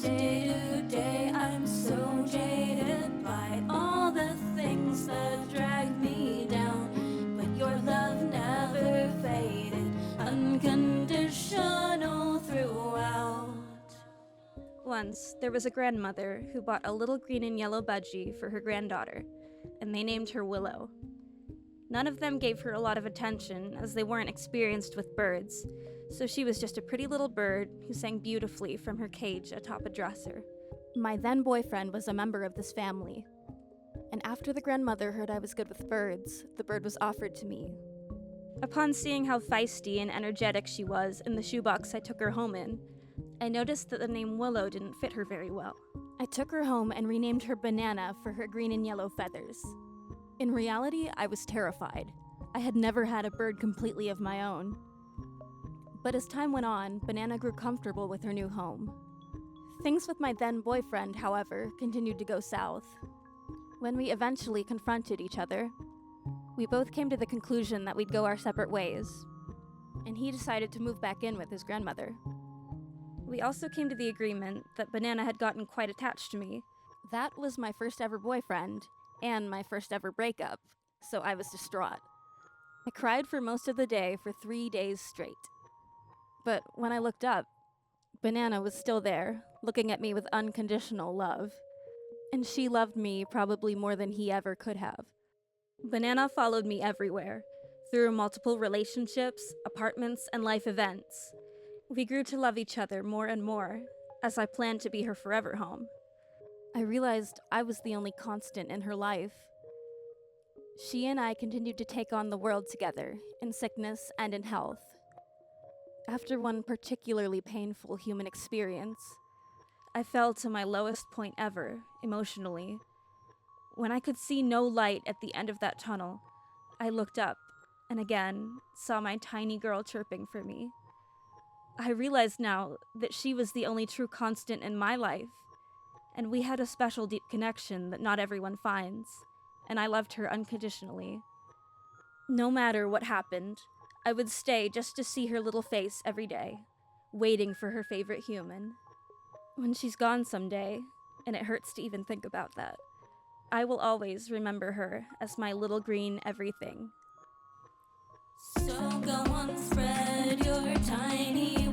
Day to day, I'm so jaded by all the things that drag me down. But your love never faded, unconditional throughout. Once, there was a grandmother who bought a little green and yellow budgie for her granddaughter, and they named her Willow. None of them gave her a lot of attention as they weren't experienced with birds, so she was just a pretty little bird who sang beautifully from her cage atop a dresser. My then boyfriend was a member of this family, and after the grandmother heard I was good with birds, the bird was offered to me. Upon seeing how feisty and energetic she was in the shoebox I took her home in, I noticed that the name Willow didn't fit her very well. I took her home and renamed her Banana for her green and yellow feathers. In reality, I was terrified. I had never had a bird completely of my own. But as time went on, Banana grew comfortable with her new home. Things with my then boyfriend, however, continued to go south. When we eventually confronted each other, we both came to the conclusion that we'd go our separate ways, and he decided to move back in with his grandmother. We also came to the agreement that Banana had gotten quite attached to me. That was my first ever boyfriend, and my first ever breakup, so I was distraught. I cried for most of the day for 3 days straight. But when I looked up, Banana was still there, looking at me with unconditional love. And she loved me probably more than he ever could have. Banana followed me everywhere, through multiple relationships, apartments, and life events. We grew to love each other more and more, as I planned to be her forever home. I realized I was the only constant in her life. She and I continued to take on the world together, in sickness and in health. After one particularly painful human experience, I fell to my lowest point ever, emotionally. When I could see no light at the end of that tunnel, I looked up, and again, saw my tiny girl chirping for me. I realized now that she was the only true constant in my life, and we had a special deep connection that not everyone finds, and I loved her unconditionally. No matter what happened, I would stay just to see her little face every day, waiting for her favorite human. When she's gone someday, and it hurts to even think about that, I will always remember her as my little green everything. So go on, spread your tiny